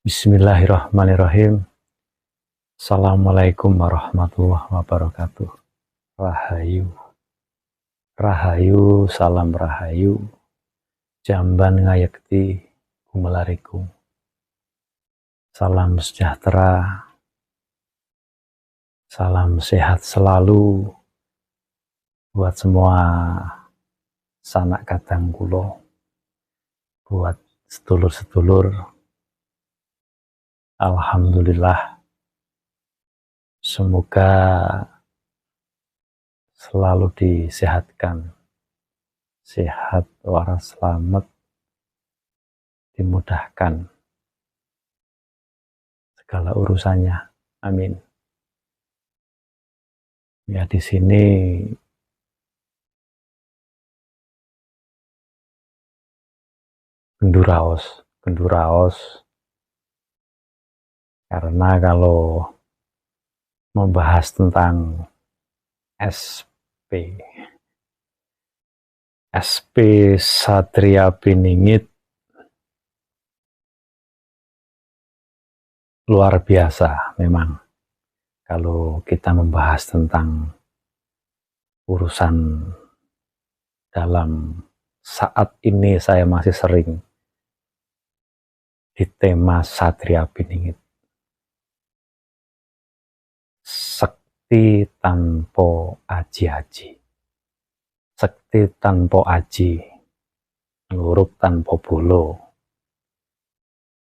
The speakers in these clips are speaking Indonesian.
Bismillahirrahmanirrahim. Assalamualaikum warahmatullahi wabarakatuh. Rahayu, rahayu, salam rahayu. Jamban ngayekti gumelariku. Salam sejahtera. Salam sehat selalu buat semua sanak kadang kulo, buat sedulur-sedulur. Alhamdulillah, semoga selalu disehatkan, sehat waras selamat, dimudahkan segala urusannya. Amin. Ya, di sini genduraos. Karena kalau membahas tentang SP Satria Piningit luar biasa memang. Kalau kita membahas tentang urusan dalam saat ini, saya masih sering di tema Satria Piningit. Sekti tanpa aji-aji, sekti tanpa aji, nguruk tanpa bolo.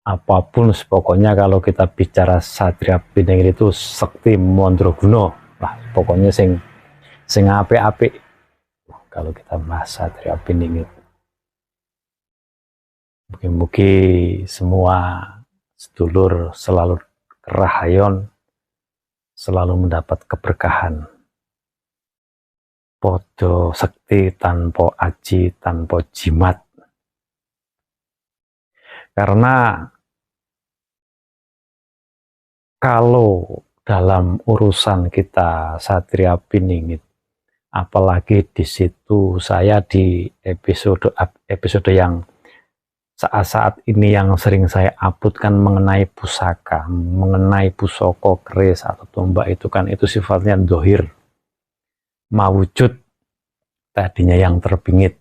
Apapun pokoknya kalau kita bicara Satria Piningit itu sekti Mandraguna lah, pokoknya sing apik-apik kalau kita bahas Satria Piningit. Mugi-mugi semua sedulur selalu kerahayon, selalu mendapat keberkahan. Podo sekti tanpa aji, tanpa jimat. Karena kalau dalam urusan kita Satria Piningit, apalagi di situ saya di episode yang saat-saat ini yang sering saya uploadkan mengenai pusaka, mengenai pusaka keris atau tombak, itu kan itu sifatnya dohir, mawujud, tadinya yang terbingit,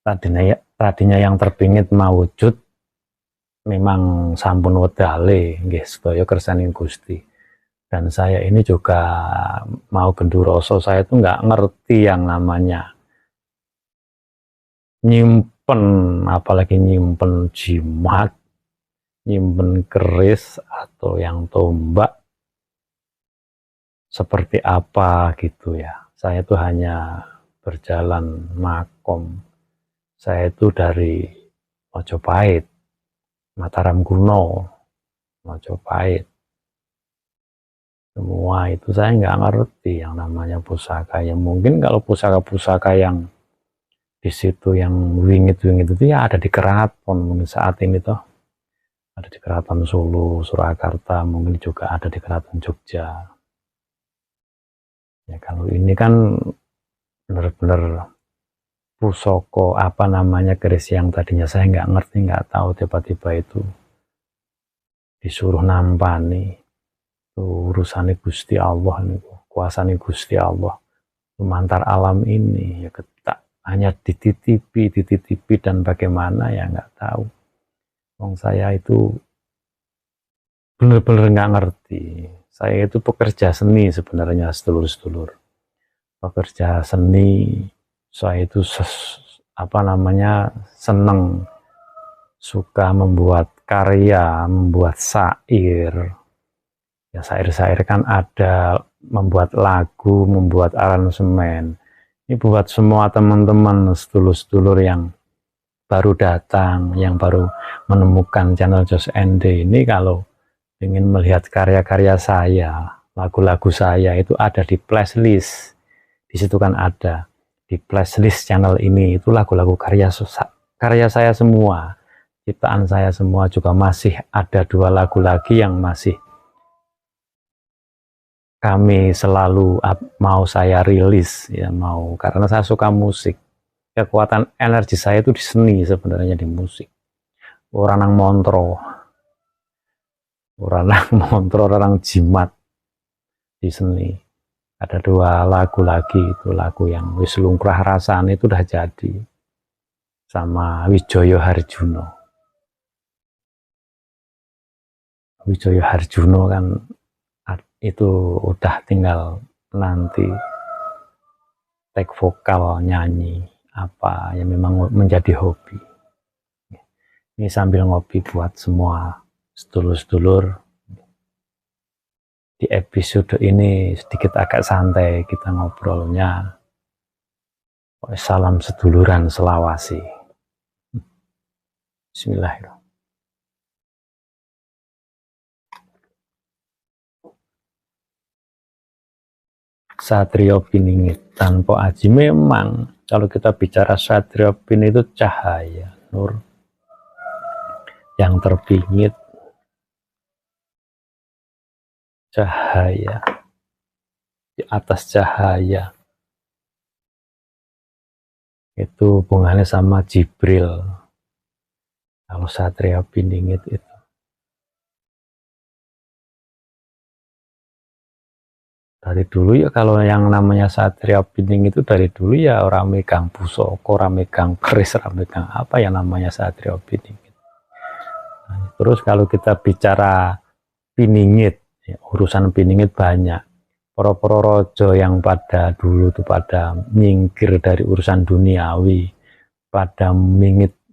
tadinya yang terbingit mawujud, memang sampun wedale nggih sedaya kersaning Gusti. Dan saya ini juga mau genduraoso, saya itu nggak ngerti yang namanya nyimpen, apalagi nyimpen jimat, nyimpen keris atau yang tombak seperti apa gitu ya. Saya itu hanya berjalan makom. Saya itu dari Mojopahit, Mataram kuno, Mojopahit. Semua itu saya nggak ngerti yang namanya pusaka. Yang mungkin kalau pusaka-pusaka yang di situ yang wingit-wingit itu ya ada di keraton, mungkin saat ini toh ada di keraton Solo, Surakarta, mungkin juga ada di keraton Jogja. Ya kalau ini kan benar-benar pusaka apa namanya keris yang tadinya saya nggak ngerti, nggak tahu, tiba-tiba itu disuruh nampani. Itu urusannya Gusti Allah nih, kuasanya Gusti Allah memantar alam ini ya, ketak hanya dititipi dan bagaimana ya nggak tahu. Wong saya itu benar-benar nggak ngerti. Saya itu pekerja seni sebenarnya, sedulur-sedulur. Pekerja seni, saya itu seneng, suka membuat karya, membuat syair. Ya syair-syair kan ada, membuat lagu, membuat aransemen. Ini buat semua teman-teman sedulur-sedulur yang baru datang, yang baru menemukan channel Jos ND ini, kalau ingin melihat karya-karya saya, lagu-lagu saya itu ada di playlist. Di situ kan ada di playlist channel ini, itu lagu-lagu karya saya semua, ciptaan saya semua. Juga masih ada 2 lagu lagi yang masih kami selalu mau saya rilis ya, karena saya suka musik. Kekuatan energi saya itu di seni sebenarnya, di musik. Orang nang montro, orang montor, orang jimat di seni. Ada 2 lagu lagi, itu lagu yang wis lumrah rasane itu udah jadi sama Wijaya Harjuno. Wijaya Harjuno kan itu udah tinggal nanti take vokal, nyanyi apa yang memang menjadi hobi. Ini sambil ngopi buat semua sedulur-sedulur. Di episode ini sedikit agak santai kita ngobrolnya. Salam seduluran selawasi. Bismillahirrahmanirrahim. Satrio Piningit tanpa aji. Memang kalau kita bicara Satrio Piningit itu cahaya, nur yang terbingit, cahaya di atas cahaya. Itu hubungannya sama Jibril. Kalau Satrio Piningit itu dari dulu ya, kalau yang namanya Satrio Piningit itu dari dulu ya orang megang pusaka, orang megang keris, orang megang apa yang namanya Satrio Piningit. Nah, terus kalau kita bicara Piningit, ya, urusan Piningit banyak. Para rojo yang pada dulu tuh pada nyingkir dari urusan duniawi, pada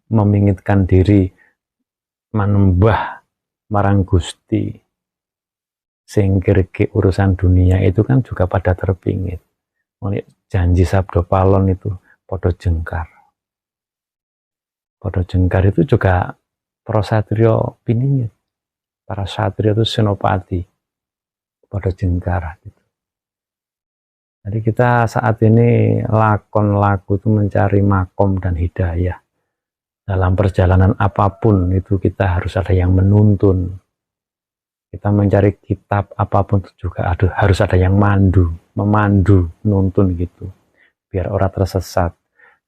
memingitkan diri manembah marang Gusti, singkir ke urusan dunia itu kan juga pada terpingit. Janji sabdo palon itu podo jengkar. Podo jengkar itu juga para satrio piningit. Para satrio itu senopati. Podo jengkar gitu. Jadi kita saat ini lakon lagu itu mencari makom dan hidayah. Dalam perjalanan apapun itu kita harus ada yang menuntun. Kita mencari kitab apapun juga harus ada yang memandu, menuntun gitu, biar orang tersesat.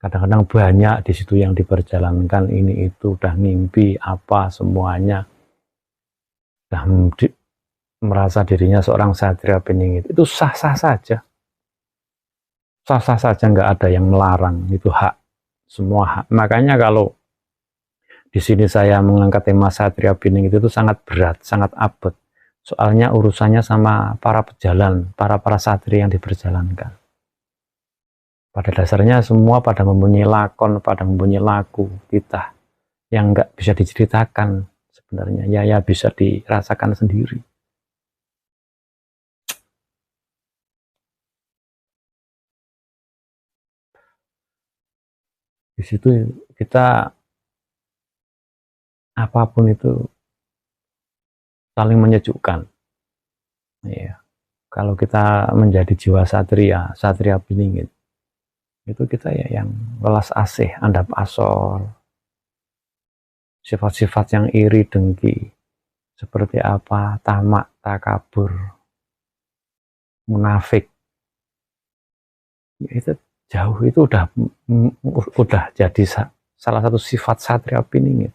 Kadang-kadang banyak di situ yang diperjalankan ini itu udah ngimpi apa semuanya, udah merasa dirinya seorang satria piningit. Itu sah-sah saja, nggak ada yang melarang, itu hak, semua hak. Makanya kalau di sini saya mengangkat tema Satria Piningit itu sangat berat, sangat abot. Soalnya urusannya sama para pejalan, para satria yang diperjalankan. Pada dasarnya semua pada mempunyai lakon, pada mempunyai lagu kita yang nggak bisa diceritakan sebenarnya. Ya bisa dirasakan sendiri. Di situ kita apapun itu saling menyejukkan. Ya, kalau kita menjadi jiwa satria piningit, itu kita ya yang welas asih, andap asor, sifat-sifat yang iri dengki, seperti apa, tamak, takabur, munafik, ya itu jauh, itu udah jadi salah satu sifat satria piningit.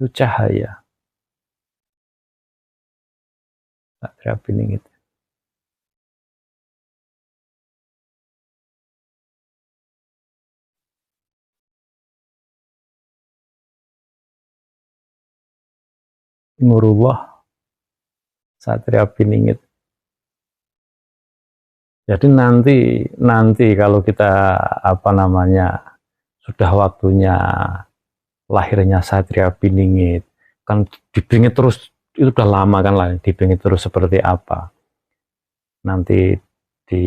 Itu cahaya satria piningit. Nurullah satria piningit. Jadi nanti kalau kita sudah waktunya lahirnya satria piningit, kan dipingit terus, itu udah lama kan lah, dipingit terus seperti apa. Nanti di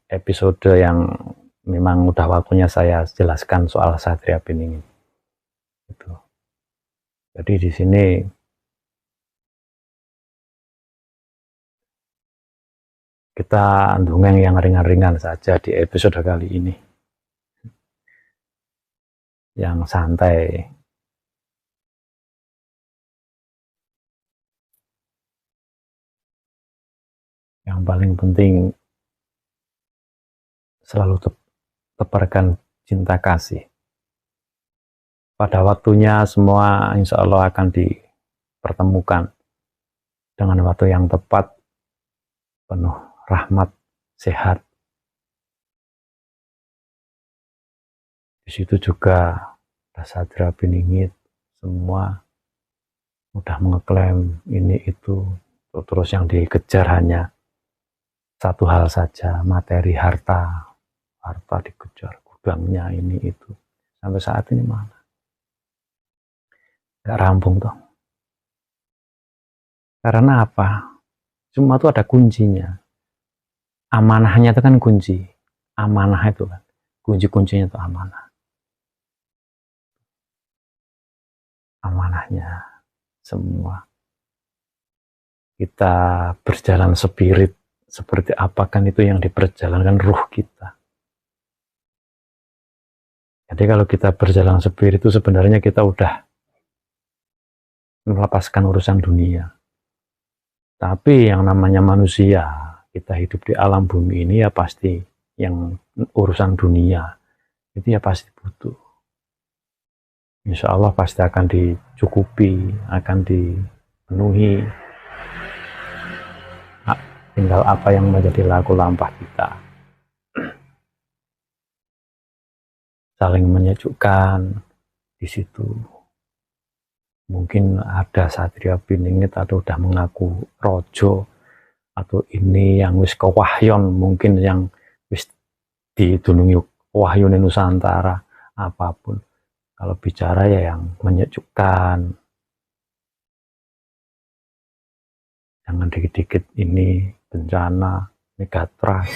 episode yang memang udah waktunya saya jelaskan soal satria piningit. Gitu. Jadi di sini kita dongeng yang ringan-ringan saja di episode kali ini, yang santai. Yang paling penting selalu tebarkan cinta kasih. Pada waktunya semua insya Allah akan dipertemukan. dengan waktu yang tepat, penuh rahmat, sehat. Di situ juga Sadra Biningit semua udah mengeklaim ini itu, terus yang dikejar hanya satu hal saja, materi, harta dikejar, gudangnya ini itu. Sampai saat ini mana? Gak rampung toh. Karena apa? Semua itu ada kuncinya. Amanahnya itu kan kunci. Amanah itu kan. Kunci-kuncinya itu amanah. Amanahnya semua. Kita berjalan spirit seperti apa kan itu yang diperjalankan ruh kita. Jadi kalau kita berjalan spirit itu sebenarnya kita udah melepaskan urusan dunia. Tapi yang namanya manusia, kita hidup di alam bumi ini ya pasti yang urusan dunia itu ya pasti butuh. Insya Allah pasti akan dicukupi, akan dipenuhi. Nah, tinggal apa yang menjadi laku lampah kita. Saling menyejukkan di situ. Mungkin ada Satria Biningit atau udah mengaku rojo, atau ini yang wis kewahyon, mungkin yang wis didunungi wahyune Nusantara, apapun. Kalau bicara ya yang menyejukkan. Jangan dikit-dikit ini bencana, megatrust,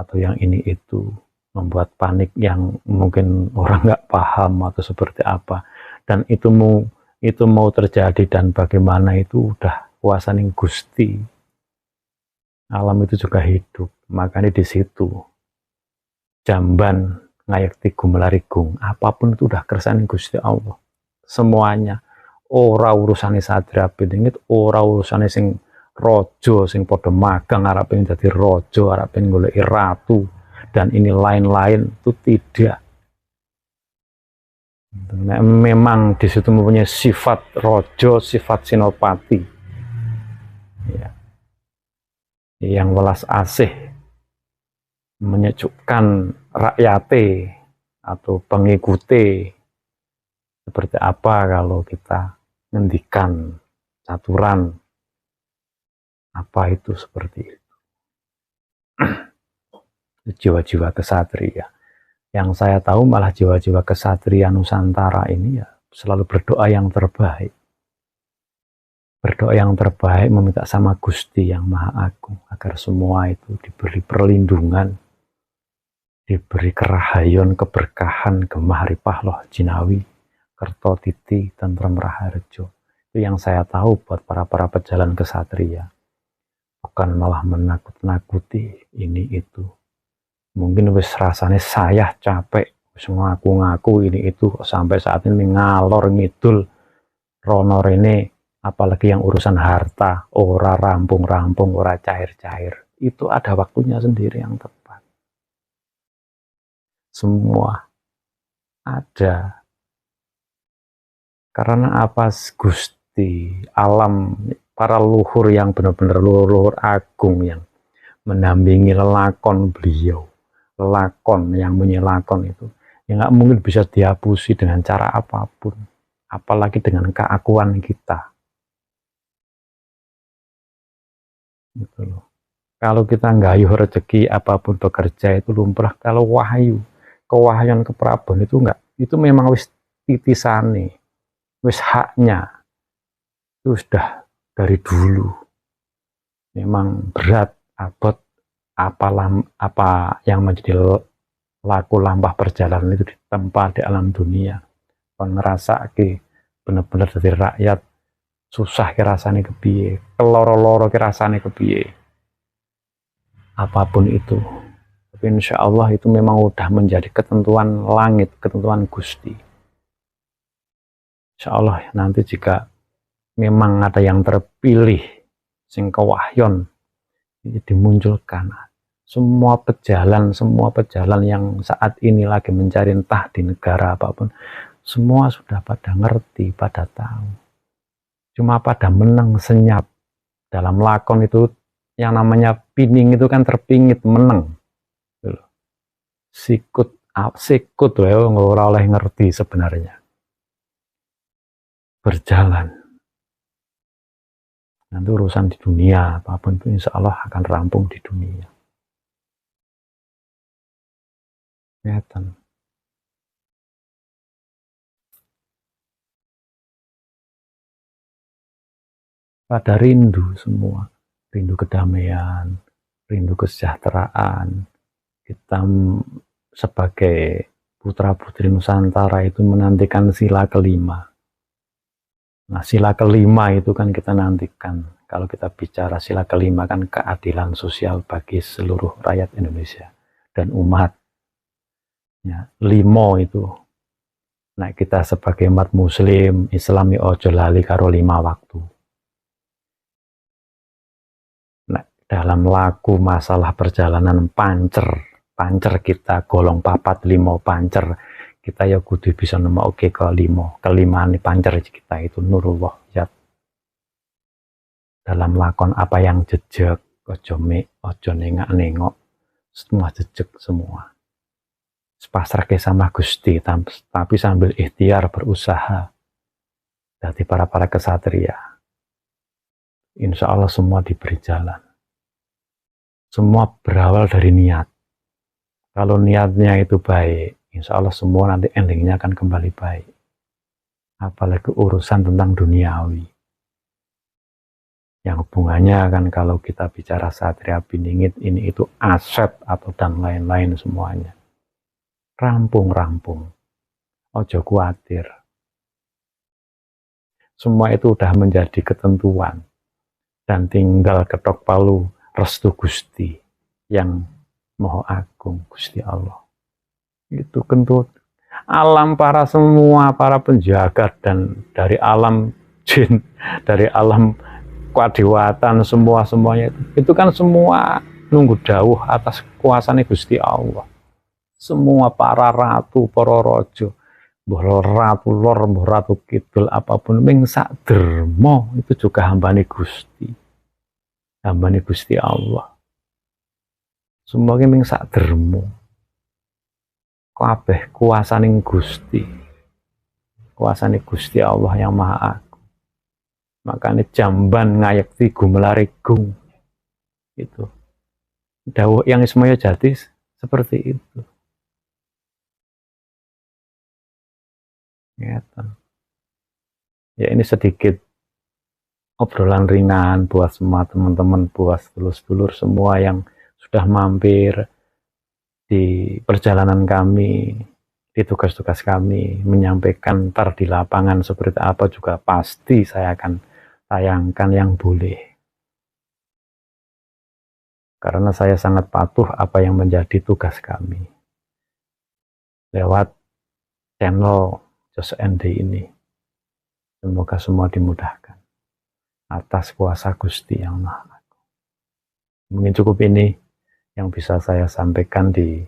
atau yang ini itu, membuat panik yang mungkin orang nggak paham atau seperti apa. Dan itu mau terjadi dan bagaimana itu udah kuasaning Gusti. Alam itu juga hidup, makanya di situ jamban ngayekti gumelarigung, apapun itu udah kersane Gusti Allah. Semuanya ora urusane Sadra Biningit, ora urusane sing rojo sing padha magang arep pengen dadi rojo, arep pengen goleki ratu dan ini lain-lain, itu tidak. Memang di situ mempunyai sifat rojo, sifat sinopati, ya, yang welas asih, menyejukkan rakyate atau pengikuti. Seperti apa kalau kita ngendikan caturan, apa itu seperti itu. Jiwa-jiwa kesatria. Yang saya tahu malah jiwa-jiwa kesatria Nusantara ini ya selalu berdoa yang terbaik. Berdoa yang terbaik, meminta sama Gusti yang Maha Agung agar semua itu diberi perlindungan, diberi kerahayon, keberkahan, gemah ripah loh jinawi, kerto titi, tentrem raharjo. Itu yang saya tahu buat para pejalan kesatria. Bukan malah menakut-nakuti ini itu. Mungkin wis rasanya saya capek, wis ngaku-ngaku ini itu, sampai saat ini ngalor ngidul rono rene, apalagi yang urusan harta, ora rampung-rampung, ora cair-cair. Itu ada waktunya sendiri yang tepat. Semua ada. Karena apa? Gusti, alam, para luhur yang benar-benar luhur agung yang mendampingi lelakon beliau. Lakon yang menyelakon itu ya nggak mungkin bisa dihapusi dengan cara apapun, apalagi dengan keakuan kita gitu loh. Kalau kita nggayuh rezeki apapun bekerja itu lumrah. Kalau wahyu kewahyuan keprabon itu enggak, itu memang wis titisane, wis haknya, itu sudah dari dulu memang berat abot apa yang menjadi laku lampah perjalanan itu ditempa di alam dunia. Kon ngerasa ki bener-bener dari rakyat susah kirasane kepiye, keloro-loro kirasane kepiye, apapun itu. Tapi insya Allah itu memang udah menjadi ketentuan langit, ketentuan Gusti. Insya Allah nanti jika memang ada yang terpilih sing kewahyon dimunculkan, semua pejalan yang saat ini lagi mencari entah di negara apapun, semua sudah pada ngerti, pada tahu, cuma pada menang senyap dalam lakon itu yang namanya pining itu kan terpingit meneng. Sikut ora oleh ngerti sebenarnya. Berjalan. Nanti urusan di dunia apapun itu insya Allah akan rampung di dunia. Kelihatan. Pada rindu semua, rindu kedamaian, rindu kesejahteraan. Kita sebagai putra-putri Nusantara itu menantikan sila kelima. Nah, sila kelima itu kan kita nantikan. Kalau kita bicara sila kelima kan keadilan sosial bagi seluruh rakyat Indonesia dan umat. Ya, limo itu. Nah, kita sebagai umat muslim, Islami ojo lali karo 5 waktu. Nah, dalam lagu masalah perjalanan pancer kita golong 4, 5 pancer. Kita ya kudu bisa nemu oke ke 5. Kelima ini pancer kita itu Nurullah Yat. Dalam lakon apa yang jejak, ojo nengok, semua jejak semua. Pasrah ke sama Gusti, tapi sambil ikhtiar berusaha. Dari para kesatria. Insya Allah semua diberi jalan. Semua berawal dari niat. Kalau niatnya itu baik, insya Allah semua nanti endingnya akan kembali baik. Apalagi urusan tentang duniawi. Yang hubungannya kan kalau kita bicara Satria Piningit, ini itu aset atau dan lain-lain semuanya. Rampung. Ojo khawatir. Semua itu udah menjadi ketentuan. Dan tinggal ketok palu restu Gusti yang Maha Agung, Gusti Allah. Itu kentut alam para penjaga dan dari alam jin, dari alam keadewatan semuanya itu kan semua nunggu dawuh atas kuasanya Gusti Allah. Semua para ratu, para rojo, mbah ratu lor, mbah ratu kidul, apapun ming sak derma itu juga hambane Gusti. Hambane Gusti Allah. Semua ming sak derma. Kabeh kuasaning Gusti. Kuasane Gusti Allah yang Maha Agung. Makanya jamban ngayekti gumelarigung. Itu. Dawuh yang Ismaya Jati seperti itu. Ya ini sedikit obrolan ringan buat semua teman-teman, buat sedulur-sedulur semua yang sudah mampir di perjalanan kami, di tugas-tugas kami, menyampaikan ntar di lapangan seperti apa juga pasti saya akan tayangkan yang boleh. Karena saya sangat patuh apa yang menjadi tugas kami. Lewat channel Jos ND ini. Semoga semua dimudahkan. Atas kuasa Gusti yang Maha Agung. Mungkin cukup ini yang bisa saya sampaikan di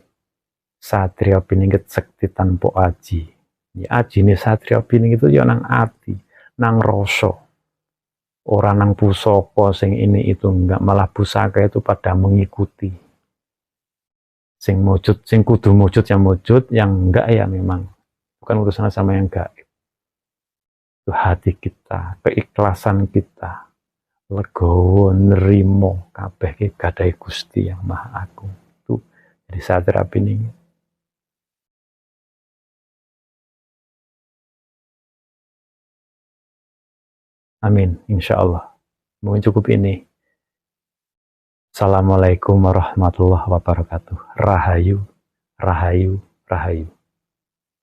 Satria Piningit Sekti Tanpa Aji. Ya aji ini Satria Piningit itu ya nang ati, nang rasa. Orang nang pusaka sing ini itu enggak, malah pusaka itu pada mengikuti. Sing mujud, sing kudu mujud, yang enggak ya memang bukan urusan sama yang gaib. Itu hati kita, keikhlasan kita, legowo nerimo kabeh ki gadahi Gusti yang Maha Agung. Itu jadi Satria Piningit. Amin, insya Allah. Mungkin cukup ini. Assalamualaikum warahmatullahi wabarakatuh. Rahayu, rahayu, rahayu.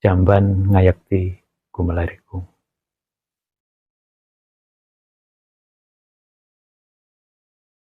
Jamban ngayakti gumelarigung.